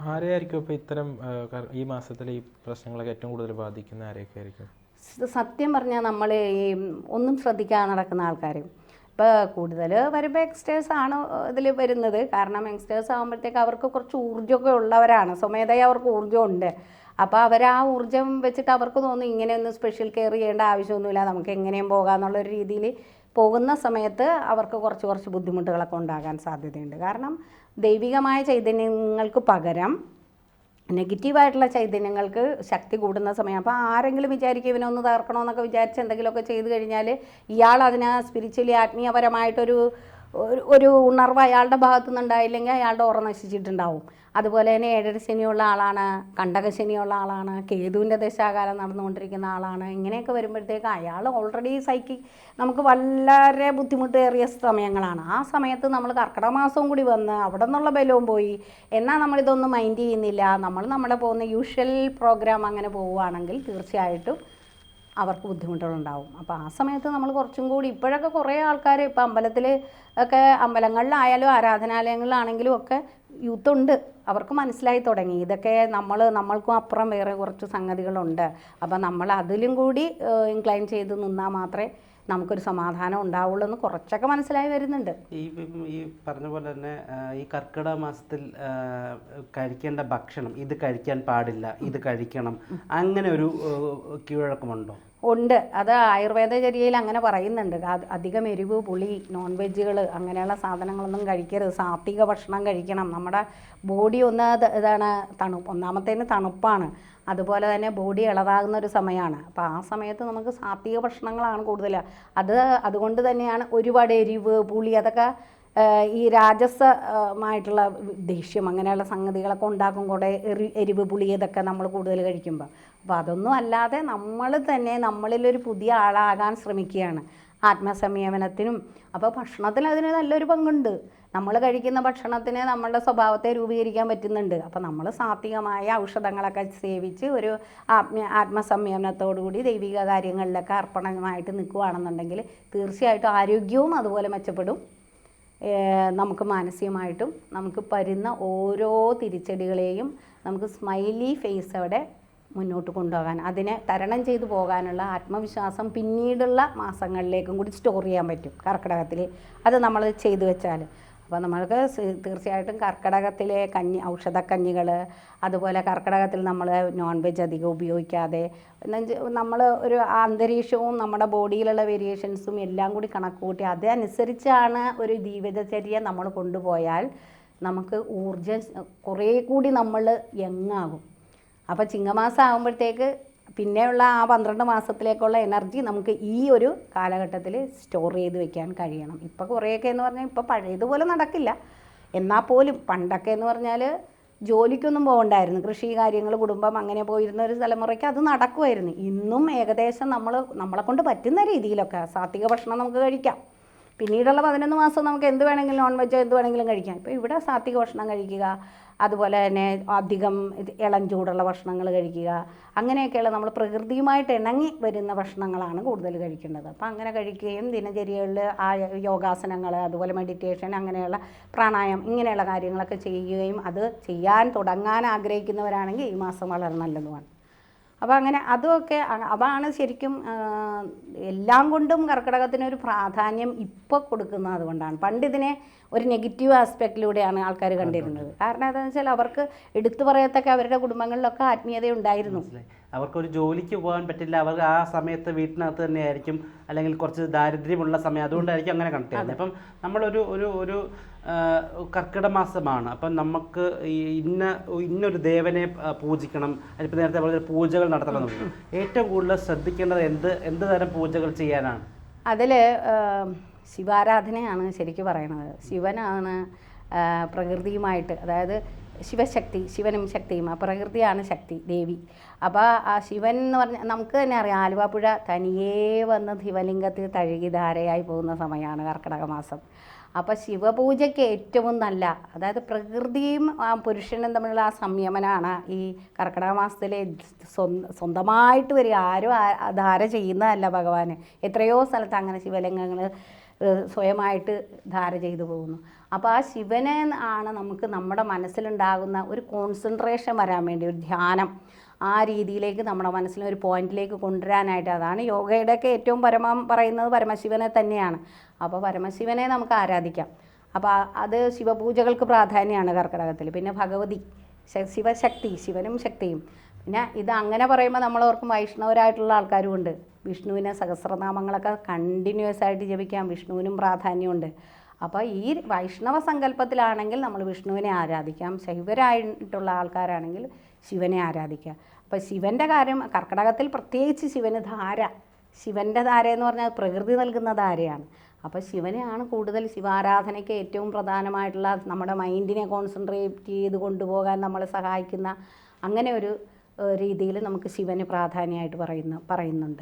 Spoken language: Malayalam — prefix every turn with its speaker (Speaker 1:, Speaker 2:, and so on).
Speaker 1: ആരെയായിരിക്കും ഇപ്പോൾ ഇത്തരം ഈ മാസത്തിൽ ഈ പ്രശ്നങ്ങളൊക്കെ ഏറ്റവും കൂടുതൽ ബാധിക്കുന്ന ആരെയൊക്കെ ആയിരിക്കും?
Speaker 2: സത്യം പറഞ്ഞാൽ നമ്മൾ ഈ ഒന്നും ശ്രദ്ധിക്കാതെ നടക്കുന്ന ആൾക്കാർ ഇപ്പോൾ കൂടുതൽ വരുമ്പോൾ യങ്സ്റ്റേഴ്സാണ് ഇതിൽ വരുന്നത്. കാരണം യങ്സ്റ്റേഴ്സ് ആകുമ്പോഴത്തേക്ക് അവർക്ക് കുറച്ച് ഊർജ്ജമൊക്കെ ഉള്ളവരാണ്, സ്വമേധയാ അവർക്ക് ഊർജ്ജമുണ്ട്. അപ്പോൾ അവർ ആ ഊർജ്ജം വെച്ചിട്ട് അവർക്ക് തോന്നും ഇങ്ങനെയൊന്നും സ്പെഷ്യൽ കെയർ ചെയ്യേണ്ട ആവശ്യമൊന്നുമില്ല, നമുക്ക് എങ്ങനെയും പോകാമെന്നുള്ളൊരു രീതിയിൽ പോകുന്ന സമയത്ത് അവർക്ക് കുറച്ച് ബുദ്ധിമുട്ടുകളൊക്കെ ഉണ്ടാകാൻ സാധ്യതയുണ്ട്. കാരണം ദൈവികമായ ചൈതന്യങ്ങൾക്ക് പകരം നെഗറ്റീവായിട്ടുള്ള ചൈതന്യങ്ങൾക്ക് ശക്തി കൂടുന്ന സമയം. അപ്പോൾ ആരെങ്കിലും വിചാരിക്കും ഇവനൊന്ന് തകർക്കണമെന്നൊക്കെ വിചാരിച്ച് എന്തെങ്കിലുമൊക്കെ ചെയ്തു കഴിഞ്ഞാൽ ഇയാൾ അതിനെ സ്പിരിച്വലി ആത്മീയപരമായിട്ടൊരു ഒരു ഉണർവ് അയാളുടെ ഭാഗത്തു നിന്നുണ്ടായില്ലെങ്കിൽ അയാളുടെ ഓറ നശിച്ചിട്ടുണ്ടാവും. അതുപോലെ തന്നെ ഏഴര ശനിയുള്ള ആളാണ്, കണ്ടകശനിയുള്ള ആളാണ്, കേതുവിൻ്റെ ദശാകാലം നടന്നുകൊണ്ടിരിക്കുന്ന ആളാണ്. ഇങ്ങനെയൊക്കെ വരുമ്പോഴത്തേക്ക് അയാൾ ഓൾറെഡി നമുക്ക് വളരെ ബുദ്ധിമുട്ടേറിയ സമയങ്ങളാണ്. ആ സമയത്ത് നമ്മൾ കർക്കിടക മാസവും കൂടി വന്ന് അവിടെ നിന്നുള്ള ബലവും പോയി. എന്നാൽ നമ്മളിതൊന്നും മൈൻഡ് ചെയ്യുന്നില്ല, നമ്മുടെ പോകുന്ന യൂഷ്വൽ പ്രോഗ്രാം അങ്ങനെ പോവുകയാണെങ്കിൽ തീർച്ചയായിട്ടും അവർക്ക് ബുദ്ധിമുട്ടുകളുണ്ടാവും. അപ്പോൾ ആ സമയത്ത് നമ്മൾ കുറച്ചും കൂടി ഇപ്പോഴൊക്കെ കുറേ ആൾക്കാർ ഇപ്പോൾ അമ്പലത്തിൽ ഒക്കെ, അമ്പലങ്ങളിലായാലും ആരാധനാലയങ്ങളിലാണെങ്കിലും ഒക്കെ യൂത്തുണ്ട്, അവർക്ക് മനസ്സിലായി തുടങ്ങി ഇതൊക്കെ നമ്മൾക്കും അപ്പുറം വേറെ കുറച്ച് സംഗതികളുണ്ട്. അപ്പോൾ നമ്മൾ അതിലും കൂടി ഇൻക്ലൈൻ ചെയ്ത് നിന്നാൽ മാത്രമേ നമുക്കൊരു സമാധാനം ഉണ്ടാവുള്ളൂ എന്ന് കുറച്ചൊക്കെ മനസ്സിലായി വരുന്നുണ്ട്.
Speaker 3: ഈ പറഞ്ഞ പോലെ തന്നെ ഈ കർക്കിടക മാസത്തിൽ കഴിക്കേണ്ട ഭക്ഷണം, ഇത് കഴിക്കാൻ പാടില്ല, ഇത് കഴിക്കണം, അങ്ങനെ ഒരു കീഴ്വഴക്കമുണ്ടോ?
Speaker 2: ഉണ്ട്. അത് ആയുർവേദചര്യയിൽ അങ്ങനെ പറയുന്നുണ്ട്. അധികം എരിവ്, പുളി, നോൺ വെജുകൾ അങ്ങനെയുള്ള സാധനങ്ങളൊന്നും കഴിക്കരുത്, സാത്വിക ഭക്ഷണം കഴിക്കണം. നമ്മുടെ ബോഡി ഒന്നാമത്തേന് തണുപ്പാണ്, അതുപോലെ തന്നെ ബോഡി ഇളതാകുന്ന ഒരു സമയമാണ്. അപ്പോൾ ആ സമയത്ത് നമുക്ക് സാത്വിക ഭക്ഷണങ്ങളാണ് കൂടുതൽ. അതുകൊണ്ട് തന്നെയാണ് ഒരുപാട് എരിവ്, പുളി അതൊക്കെ ഈ രാജസമായിട്ടുള്ള ദേഷ്യം അങ്ങനെയുള്ള സംഗതികളൊക്കെ ഉണ്ടാക്കും. കൂടെ എരിവ്, പുളി ഇതൊക്കെ നമ്മൾ കൂടുതൽ കഴിക്കുമ്പോൾ. അപ്പോൾ അതൊന്നും അല്ലാതെ നമ്മൾ തന്നെ നമ്മളിലൊരു പുതിയ ആളാകാൻ ശ്രമിക്കുകയാണ് ആത്മസംയമനത്തിനും. അപ്പോൾ ഭക്ഷണത്തിന് അതിന് നല്ലൊരു പങ്കുണ്ട്. നമ്മൾ കഴിക്കുന്ന ഭക്ഷണത്തിന് നമ്മളുടെ സ്വഭാവത്തെ രൂപീകരിക്കാൻ പറ്റുന്നുണ്ട്. അപ്പോൾ നമ്മൾ സാത്വികമായ ഔഷധങ്ങളൊക്കെ സേവിച്ച് ഒരു ആത്മസംയമനത്തോടുകൂടി ദൈവിക കാര്യങ്ങളിലൊക്കെ അർപ്പണമായിട്ട് നിൽക്കുകയാണെന്നുണ്ടെങ്കിൽ തീർച്ചയായിട്ടും ആരോഗ്യവും അതുപോലെ മെച്ചപ്പെടും. നമുക്ക് മാനസികമായിട്ടും നമുക്ക് വരുന്ന ഓരോ തിരിച്ചടികളെയും നമുക്ക് സ്മൈലി ഫേസോടെ മുന്നോട്ട് കൊണ്ടുപോകാൻ, അതിനെ തരണം ചെയ്തു പോകാനുള്ള ആത്മവിശ്വാസം പിന്നീടുള്ള മാസങ്ങളിലേക്കും കൂടി സ്റ്റോർ ചെയ്യാൻ പറ്റും കർക്കിടകത്തിൽ. അത് നമ്മൾ ചെയ്തു വെച്ചാൽ. അപ്പോൾ നമ്മൾക്ക് തീർച്ചയായിട്ടും കർക്കിടകത്തിലെ ഔഷധക്കഞ്ഞികൾ, അതുപോലെ കർക്കിടകത്തിൽ നമ്മൾ നോൺ വെജ് അധികം ഉപയോഗിക്കാതെ, നമ്മൾ ഒരു അന്തരീക്ഷവും നമ്മുടെ ബോഡിയിലുള്ള വേരിയേഷൻസും എല്ലാം കൂടി കണക്ക് കൂട്ടി അതനുസരിച്ചാണ് ഒരു ജീവിതചര്യ നമ്മൾ കൊണ്ടുപോയാൽ നമുക്ക് ഊർജ്ജം കുറേ കൂടി നമ്മൾ യങ്ങാകും. അപ്പോൾ ചിങ്ങമാസം ആകുമ്പോഴത്തേക്ക് പിന്നെയുള്ള ആ 12 മാസത്തിലേക്കുള്ള എനർജി നമുക്ക് ഈ ഒരു കാലഘട്ടത്തിൽ സ്റ്റോർ ചെയ്ത് വെക്കാൻ കഴിയണം. ഇപ്പോൾ കുറേയൊക്കെ എന്ന് പറഞ്ഞാൽ ഇപ്പോൾ പഴയതുപോലെ നടക്കില്ല. എന്നാൽ പോലും പണ്ടൊക്കെ എന്ന് പറഞ്ഞാൽ ജോലിക്കൊന്നും പോകണ്ടായിരുന്നു, കൃഷി കാര്യങ്ങൾ, കുടുംബം അങ്ങനെ പോയിരുന്ന ഒരു തലമുറയ്ക്ക് അത് നടക്കുമായിരുന്നു. ഇന്നും ഏകദേശം നമ്മളെ കൊണ്ട് പറ്റുന്ന രീതിയിലൊക്കെ സാത്വിക ഭക്ഷണം നമുക്ക് കഴിക്കാം. പിന്നീടുള്ള 11 മാസം നമുക്ക് എന്ത് വേണമെങ്കിലും നോൺ വെജ് എന്ത് വേണമെങ്കിലും കഴിക്കാം. ഇപ്പോൾ ഇവിടെ സാത്വിക ഭക്ഷണം കഴിക്കുക, അതുപോലെ തന്നെ അധികം ഇളം ചൂടുള്ള ഭക്ഷണങ്ങൾ കഴിക്കുക, അങ്ങനെയൊക്കെയുള്ള നമ്മൾ പ്രകൃതിയുമായിട്ട് ഇണങ്ങി വരുന്ന ഭക്ഷണങ്ങളാണ് കൂടുതൽ കഴിക്കേണ്ടത്. അപ്പോൾ അങ്ങനെ കഴിക്കുകയും ദിനചര്യകളിൽ ആ യോഗാസനങ്ങൾ, അതുപോലെ മെഡിറ്റേഷൻ, അങ്ങനെയുള്ള പ്രാണായാമം, ഇങ്ങനെയുള്ള കാര്യങ്ങളൊക്കെ ചെയ്യുകയും അത് ചെയ്യാൻ തുടങ്ങാൻ ആഗ്രഹിക്കുന്നവരാണെങ്കിൽ ഈ മാസം വളരെ നല്ലതുമാണ്. അപ്പോൾ അങ്ങനെ അതൊക്കെ അതാണ് ശരിക്കും എല്ലാം കൊണ്ടും കർക്കിടകത്തിനൊരു പ്രാധാന്യം ഇപ്പോൾ കൊടുക്കുന്നത് അതുകൊണ്ടാണ്. പണ്ടിതിനെ ഒരു നെഗറ്റീവ് ആസ്പെക്റ്റിലൂടെയാണ് ആൾക്കാർ കണ്ടിരുന്നത്. കാരണം എന്താണെന്ന് വെച്ചാൽ അവർക്ക് എടുത്തു പറയത്തക്ക അവരുടെ കുടുംബങ്ങളിലൊക്കെ ആത്മീയത ഉണ്ടായിരുന്നു.
Speaker 3: അവർക്കൊരു ജോലിക്ക് പോകാൻ പറ്റില്ല, അവർ ആ സമയത്ത് വീട്ടിനകത്ത് തന്നെ ആയിരിക്കും, അല്ലെങ്കിൽ കുറച്ച് ദാരിദ്ര്യമുള്ള സമയം, അതുകൊണ്ടായിരിക്കും അങ്ങനെ കണക്ട് ചെയ്യുന്നത്. അപ്പം നമ്മളൊരു ഒരു ഒരു കർക്കിടക മാസമാണ്, അപ്പം നമുക്ക് ഇന്നൊരു ദേവനെ പൂജിക്കണം, അതിപ്പോൾ നേരത്തെ പറഞ്ഞ പൂജകൾ നടത്തണം. ഏറ്റവും കൂടുതൽ ശ്രദ്ധിക്കേണ്ടത് എന്ത് തരം പൂജകൾ ചെയ്യാനാണ്?
Speaker 2: അതിൽ ശിവാരാധനയാണ് ശരിക്കും പറയണത്. ശിവനാണ് പ്രകൃതിയുമായിട്ട്, അതായത് ശിവനും ശക്തിയും, ആ പ്രകൃതിയാണ് ശക്തി, ദേവി. അപ്പോൾ ആ ശിവൻ എന്ന് പറഞ്ഞാൽ നമുക്ക് തന്നെ അറിയാം, ആലുവാപ്പുഴ തനിയേ വന്ന് ശിവലിംഗത്തിൽ തഴുകി ധാരയായി പോകുന്ന സമയമാണ് കർക്കിടക മാസം. അപ്പോൾ ശിവപൂജയ്ക്ക് ഏറ്റവും നല്ല, അതായത് പ്രകൃതിയും പുരുഷനും തമ്മിലുള്ള ആ സംയമനമാണ് ഈ കർക്കിടക മാസത്തിൽ സ്വന്തമായിട്ട് വരിക. ആരും ധാര ചെയ്യുന്നതല്ല ഭഗവാന്. എത്രയോ സ്ഥലത്ത് അങ്ങനെ ശിവലിംഗങ്ങൾ സ്വയമായിട്ട് ധാര ചെയ്തു പോകുന്നു. അപ്പോൾ ആ ശിവനെ ആണ് നമുക്ക് നമ്മുടെ മനസ്സിലുണ്ടാകുന്ന ഒരു കോൺസെൻട്രേഷൻ വരാൻ വേണ്ടി, ഒരു ധ്യാനം, ആ രീതിയിലേക്ക് നമ്മുടെ മനസ്സിനെ ഒരു പോയിന്റിലേക്ക് കൊണ്ടുവരാനായിട്ട്. അതാണ് യോഗയുടെയൊക്കെ ഏറ്റവും പരമം പറയുന്നത് പരമശിവനെ തന്നെയാണ്. അപ്പോൾ പരമശിവനെ നമുക്ക് ആരാധിക്കാം. അപ്പോൾ അത് ശിവപൂജകൾക്ക് പ്രാധാന്യമാണ് കർക്കിടകത്തിൽ. പിന്നെ ഭഗവതി, ശിവശക്തി, ശിവനും ശക്തിയും. പിന്നെ ഇത് അങ്ങനെ പറയുമ്പോൾ നമ്മൾ ഓർക്കും വൈഷ്ണവരായിട്ടുള്ള ആൾക്കാരും ഉണ്ട്. വിഷ്ണുവിനെ സഹസ്രനാമങ്ങളൊക്കെ കണ്ടിന്യൂസ് ആയിട്ട് ജപിക്കാം, വിഷ്ണുവിനും പ്രാധാന്യമുണ്ട്. അപ്പോൾ ഈ വൈഷ്ണവ സങ്കല്പത്തിലാണെങ്കിൽ നമ്മൾ വിഷ്ണുവിനെ ആരാധിക്കാം, ശൈവരായിട്ടുള്ള ആൾക്കാരാണെങ്കിൽ ശിവനെ ആരാധിക്കുക. അപ്പോൾ ശിവൻ്റെ കാര്യം കർക്കിടകത്തിൽ പ്രത്യേകിച്ച് ശിവന് ധാര, ശിവൻ്റെ ധാര എന്ന് പറഞ്ഞാൽ പ്രകൃതി നൽകുന്ന ധാരയാണ്. അപ്പോൾ ശിവനെയാണ് കൂടുതൽ ശിവാരാധനയ്ക്ക് ഏറ്റവും പ്രധാനമായിട്ടുള്ള, നമ്മുടെ മൈൻഡിനെ കോൺസെൻട്രേറ്റ് ചെയ്ത് കൊണ്ടുപോകാൻ നമ്മളെ സഹായിക്കുന്ന അങ്ങനെ ഒരു രീതിയിൽ നമുക്ക് ശിവന് പ്രാധാന്യമായിട്ട് പറയുന്നുണ്ട്.